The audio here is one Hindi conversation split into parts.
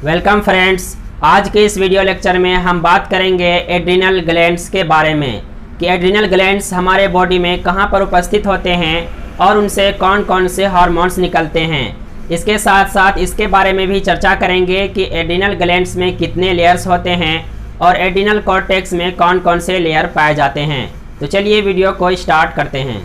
Welcome friends. आज के इस वीडियो लेक्चर में हम बात करेंगे एड्रिनल ग्लैंड्स के बारे में कि एड्रिनल ग्लैंड्स हमारे बॉडी में कहां पर उपस्थित होते हैं और उनसे कौन कौन से हार्मोन्स निकलते हैं। इसके साथ साथ इसके बारे में भी चर्चा करेंगे कि एड्रिनल ग्लैंड्स में कितने लेयर्स होते हैं और एड्रिनल कॉर्टेक्स में कौन कौन से लेयर पाए जाते हैं। तो चलिए वीडियो को स्टार्ट करते हैं।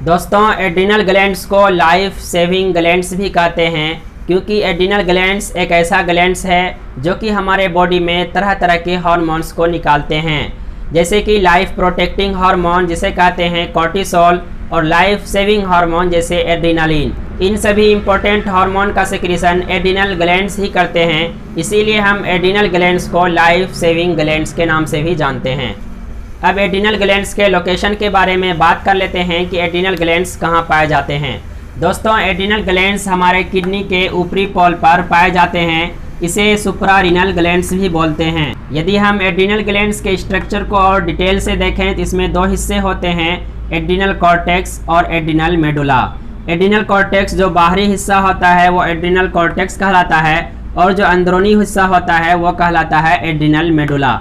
दोस्तों, एड्रिनल ग्लैंड्स को लाइफ सेविंग ग्लैंड्स भी कहते हैं क्योंकि एड्रिनल ग्लैंड्स एक ऐसा ग्लैंड्स है जो कि हमारे बॉडी में तरह तरह के हार्मोन्स को निकालते हैं, जैसे कि लाइफ प्रोटेक्टिंग हार्मोन जिसे कहते हैं कॉर्टिसोल और लाइफ सेविंग हार्मोन जैसे एड्रिनालिन। इन सभी इंपॉर्टेंट हार्मोन का सिक्रीशन एड्रिनल ग्लैंड्स ही करते हैं, इसीलिए हम एड्रिनल ग्लैंड्स को लाइफ सेविंग ग्लैंड्स के नाम से भी जानते हैं। अब एड्रिनल ग्लैंड्स के लोकेशन के बारे में बात कर लेते हैं कि एड्रिनल ग्लैंड्स कहाँ पाए जाते हैं। दोस्तों, एड्रिनल ग्लैंड्स हमारे किडनी के ऊपरी पोल पर पाए जाते हैं। इसे सुप्रारीनल ग्लैंड्स भी बोलते हैं। यदि हम एड्रिनल ग्लैंड्स के स्ट्रक्चर को और डिटेल से देखें तो इसमें दो हिस्से होते हैं, एड्रिनल कॉर्टेक्स और एड्रिनल मेडुला। एड्रिनल कॉर्टेक्स जो बाहरी हिस्सा होता है वो एड्रिनल कॉर्टेक्स कहलाता है और जो अंदरूनी हिस्सा होता है वो कहलाता है एड्रिनल मेडुला।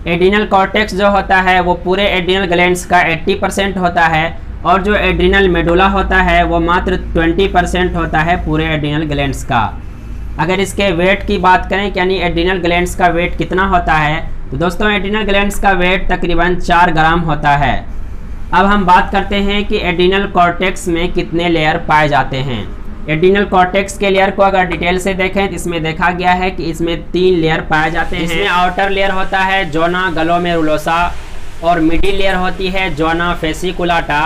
एड्रिनल कॉर्टेक्स जो होता है वो पूरे एड्रिनल ग्लैंड्स का 80% होता है और जो एड्रिनल मेडुला होता है वो मात्र 20% होता है पूरे एड्रिनल ग्लैंड्स का। अगर इसके वेट की बात करें यानी एड्रिनल ग्लैंड्स का वेट कितना होता है, तो दोस्तों एड्रिनल ग्लैंड्स का वेट तकरीबन 4 ग्राम होता है। अब हम बात करते हैं कि एड्रिनल कॉर्टेक्स में कितने लेयर पाए जाते हैं। एड्रिनल कॉर्टेक्स के लेयर को अगर डिटेल से देखें तो इसमें देखा गया है कि इसमें 3 लेयर पाए जाते हैं। इसमें आउटर लेयर होता है जोना ग्लोमेरुलोसा और मिडिल लेयर होती है जोना फेसिकुलाटा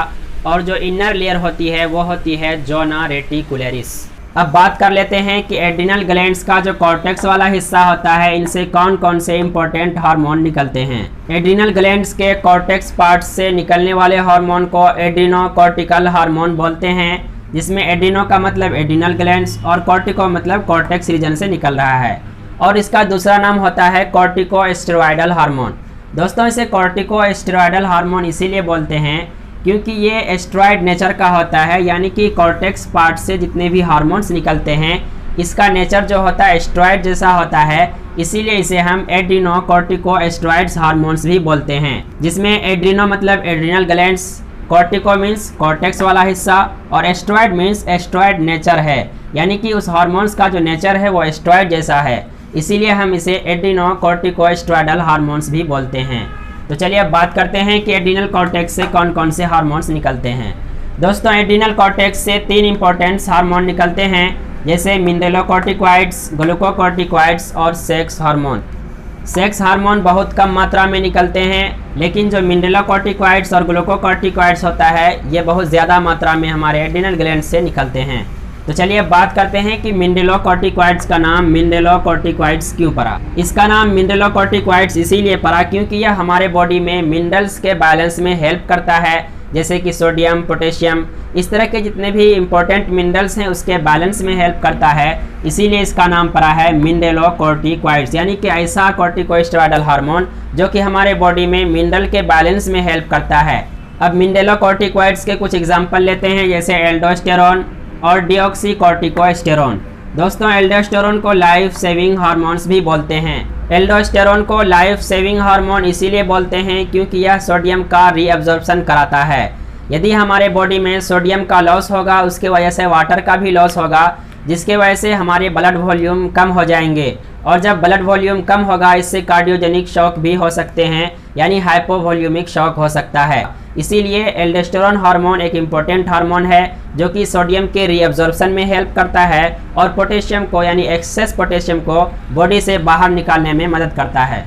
और जो इनर लेयर होती है वो होती है जोना रेटिकुलरिस। अब बात कर लेते हैं कि एड्रिनल ग्लैंड्स का जो कॉर्टेक्स वाला हिस्सा होता है इनसे कौन कौन से इंपॉर्टेंट हार्मोन निकलते हैं। एड्रिनल ग्लैंड्स के कॉर्टेक्स पार्ट से निकलने वाले हार्मोन को एड्रिनोकॉर्टिकल हार्मोन बोलते हैं, जिसमें एड्रिनो का मतलब एड्रिनल ग्लैंड्स और कॉर्टिको मतलब कॉर्टेक्स रीजन से निकल रहा है, और इसका दूसरा नाम होता है कॉर्टिकोस्टेरॉयडल हार्मोन। दोस्तों, इसे कॉर्टिकोस्टेरॉयडल हार्मोन इसीलिए बोलते हैं क्योंकि ये एस्टेरॉयड नेचर का होता है, यानी कि कॉर्टेक्स पार्ट से जितने भी हार्मोन्स निकलते हैं इसका नेचर जो होता है एस्टेरॉयड जैसा होता है, इसीलिए इसे हम एड्रिनो कॉर्टिकोस्टेरॉयड्स हार्मोन्स भी बोलते हैं, जिसमें एड्रिनो मतलब adrenal glands, cortico means cortex वाला हिस्सा और एस्टेरॉयड मीन्स एस्टेरॉयड नेचर है, यानी कि उस हार्मोन्स का जो नेचर है वो एस्टेरॉयड जैसा है, इसीलिए हम इसे एड्रिनो कॉर्टिकोस्टेरॉयडल हार्मोन्स भी बोलते हैं। तो चलिए अब बात करते हैं कि एड्रिनल कॉर्टेक्स से कौन कौन से हार्मोन्स निकलते हैं। दोस्तों, एड्रिनल कॉर्टेक्स से 3 इंपॉर्टेंट हार्मोन निकलते हैं, जैसे मिनरलोकॉर्टिकॉइड्स, ग्लूकोकॉर्टिकॉइड्स और सेक्स हार्मोन। सेक्स हार्मोन बहुत कम मात्रा में निकलते हैं, लेकिन जो मिनरलोकॉर्टिकॉइड्स और ग्लूकोकॉर्टिकॉइड्स होता है ये बहुत ज़्यादा मात्रा में हमारे एड्रिनल ग्लैंड से निकलते हैं। तो चलिए अब बात करते हैं कि मिनरलोकॉर्टिकॉइड्स का नाम मिनरलोकॉर्टिकॉइड्स क्यों पड़ा। इसका नाम मिनरलोकॉर्टिकॉइड्स इसीलिए पड़ा क्योंकि यह हमारे बॉडी में मिनरल्स के बैलेंस में हेल्प करता है, जैसे कि सोडियम, पोटेशियम, इस तरह के जितने भी इंपॉर्टेंट मिनरल्स हैं उसके बैलेंस में हेल्प करता है, इसीलिए इसका नाम पड़ा है मिनरलोकॉर्टिकॉइड्स, यानी कि ऐसा कॉर्टिकोस्टेरॉयडल हार्मोन जो कि हमारे बॉडी में मिनरल के बैलेंस में हेल्प करता है। अब मिनरलोकॉर्टिकॉइड्स के कुछ एग्जाम्पल लेते हैं, जैसे एल्डोस्टेरोन और डिऑक्सीकॉर्टिकोस्टेरोन। दोस्तों, एल्डोस्टेरोन को लाइफ सेविंग हार्मोन्स भी बोलते हैं। एल्डोस्टेरोन को लाइफ सेविंग हार्मोन इसीलिए बोलते हैं क्योंकि यह सोडियम का रीअब्जॉर्प्शन कराता है। यदि हमारे बॉडी में सोडियम का लॉस होगा उसके वजह से वाटर का भी लॉस होगा, जिसके वजह से हमारे ब्लड वॉल्यूम कम हो जाएंगे, और जब ब्लड वॉल्यूम कम होगा इससे कार्डियोजेनिक शॉक भी हो सकते हैं, यानी हाइपोवॉल्यूमिक शॉक हो सकता है। इसीलिए एल्डोस्टेरोन हार्मोन एक इम्पॉर्टेंट हार्मोन है जो कि सोडियम के रीअब्जॉर्प्शन में हेल्प करता है और पोटेशियम को यानी एक्सेस पोटेशियम को बॉडी से बाहर निकालने में मदद करता है।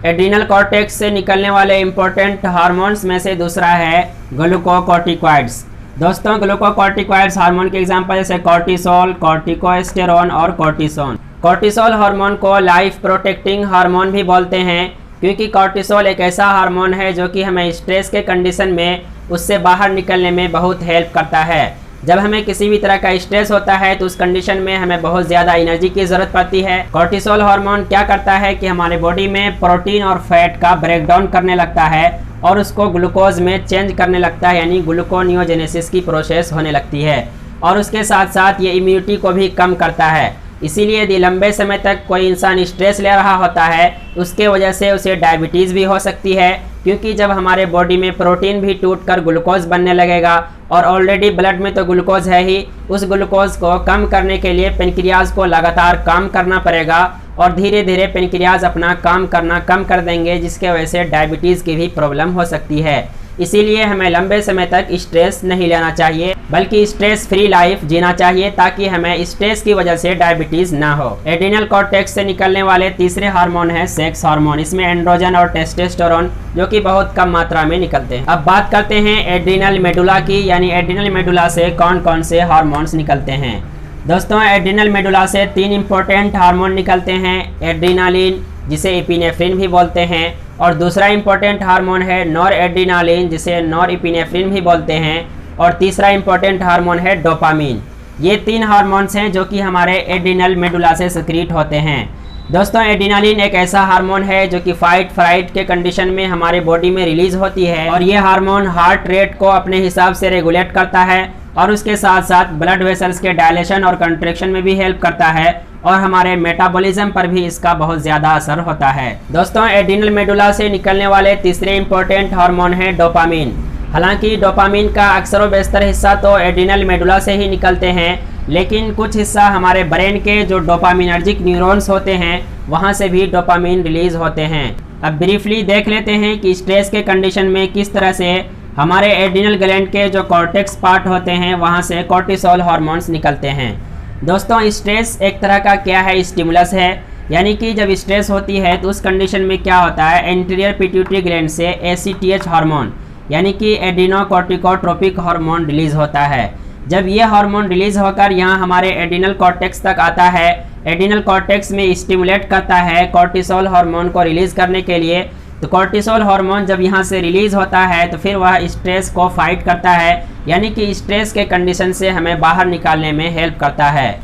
एड्रिनल कॉर्टेक्स से निकलने वाले इम्पोर्टेंट हार्मोन्स में से दूसरा है ग्लूकोकॉर्टिकॉइड्स। दोस्तों, ग्लूकोकॉर्टिकॉइड्स हार्मोन के एग्जांपल जैसे कॉर्टिसोल, कॉर्टिकोस्टेरोन और कॉर्टिसोन। कॉर्टिसोल हार्मोन को लाइफ प्रोटेक्टिंग हार्मोन भी बोलते हैं क्योंकि कॉर्टिसोल एक ऐसा हार्मोन है जो कि हमें स्ट्रेस के कंडीशन में उससे बाहर निकलने में बहुत हेल्प करता है। जब हमें किसी भी तरह का स्ट्रेस होता है तो उस कंडीशन में हमें बहुत ज़्यादा एनर्जी की ज़रूरत पड़ती है। कॉर्टिसोल हार्मोन क्या करता है कि हमारे बॉडी में प्रोटीन और फैट का ब्रेकडाउन करने लगता है और उसको ग्लूकोज में चेंज करने लगता है, यानी ग्लूकोनियोजेनेसिस की प्रोसेस होने लगती है। और उसके साथ साथ ये इम्यूनिटी को भी कम करता है। इसीलिए यदि लंबे समय तक कोई इंसान स्ट्रेस ले रहा होता है उसके वजह से उसे डायबिटीज़ भी हो सकती है, क्योंकि जब हमारे बॉडी में प्रोटीन भी टूटकर ग्लूकोज बनने लगेगा और ऑलरेडी ब्लड में तो ग्लूकोज है ही, उस ग्लूकोज को कम करने के लिए पेनक्रियाज को लगातार काम करना पड़ेगा और धीरे धीरे पेनक्रियाज अपना काम करना कम कर देंगे, जिसके वजह से डायबिटीज़ की भी प्रॉब्लम हो सकती है। इसीलिए हमें लंबे समय तक स्ट्रेस नहीं लेना चाहिए, बल्कि स्ट्रेस फ्री लाइफ जीना चाहिए, ताकि हमें स्ट्रेस की वजह से डायबिटीज़ ना हो। एड्रिनल कॉर्टेक्स से निकलने वाले तीसरे हार्मोन है सेक्स हार्मोन। इसमें एंड्रोजन और टेस्टोस्टेरोन जो कि बहुत कम मात्रा में निकलते हैं। अब बात करते हैं एड्रिनल मेडुला की, यानी एड्रिनल मेडुला से कौन कौन से हार्मोन्स निकलते हैं। दोस्तों, एड्रिनल मेडुला से 3 इंपॉर्टेंट हार्मोन निकलते हैं। एड्रीनालिन, जिसे एपिनेफ्रिन भी बोलते हैं, और दूसरा इंपॉर्टेंट हार्मोन है नॉर एड्रीनालिन, जिसे नॉर एपिनेफ्रिन भी बोलते हैं, और तीसरा इंपॉर्टेंट हार्मोन है डोपामीन। ये 3 हार्मोन्स हैं जो कि हमारे एड्रिनल मेडुला से सिक्रीट होते हैं। दोस्तों, एड्रीनालिन एक ऐसा हार्मोन है जो कि फाइट फ्लाइट के कंडीशन में हमारे बॉडी में रिलीज होती है, और ये हार्मोन हार्ट रेट को अपने हिसाब से रेगुलेट करता है और उसके साथ साथ ब्लड वेसल्स के डायलेशन और कंट्रैक्शन में भी हेल्प करता है, और हमारे मेटाबॉलिज्म पर भी इसका बहुत ज़्यादा असर होता है। दोस्तों, एड्रिनल मेडुला से निकलने वाले तीसरे इंपॉर्टेंट हार्मोन है डोपामीन। हालांकि डोपामीन का अक्सर व बेशतर हिस्सा तो एड्रिनल मेडुला से ही निकलते हैं, लेकिन कुछ हिस्सा हमारे ब्रेन के जो डोपामिनर्जिक न्यूरॉन्स होते हैं वहाँ से भी डोपामीन रिलीज होते हैं। अब ब्रीफली देख लेते हैं कि स्ट्रेस के कंडीशन में किस तरह से हमारे एड्रिनल ग्लैंड के जो कॉर्टेक्स पार्ट होते हैं वहाँ से कॉर्टिसोल हार्मोन्स निकलते हैं। दोस्तों, स्ट्रेस एक तरह का क्या है, स्टिमुलस है, यानी कि जब स्ट्रेस होती है तो उस कंडीशन में क्या होता है, एंटीरियर पिट्यूटरी ग्लैंड से ACTH हार्मोन यानी कि एड्रिनोकोर्टिकोट्रोपिक हार्मोन रिलीज होता है। जब ये हार्मोन रिलीज होकर यहाँ हमारे एड्रिनल कॉर्टेक्स तक आता है, एड्रिनल कॉर्टेक्स में स्टिमुलेट करता है कॉर्टिसोल हार्मोन को रिलीज करने के लिए। तो कॉर्टिसोल हार्मोन जब यहाँ से रिलीज होता है तो फिर वह स्ट्रेस को फाइट करता है, यानी कि स्ट्रेस के कंडीशन से हमें बाहर निकालने में हेल्प करता है।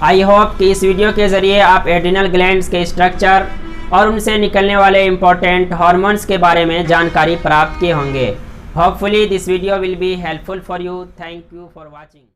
आई होप कि इस वीडियो के ज़रिए आप एड्रिनल ग्लैंड्स के स्ट्रक्चर और उनसे निकलने वाले इंपॉर्टेंट हार्मोन्स के बारे में जानकारी प्राप्त किए होंगे। Hopefully this video will be helpful for you. Thank you for watching.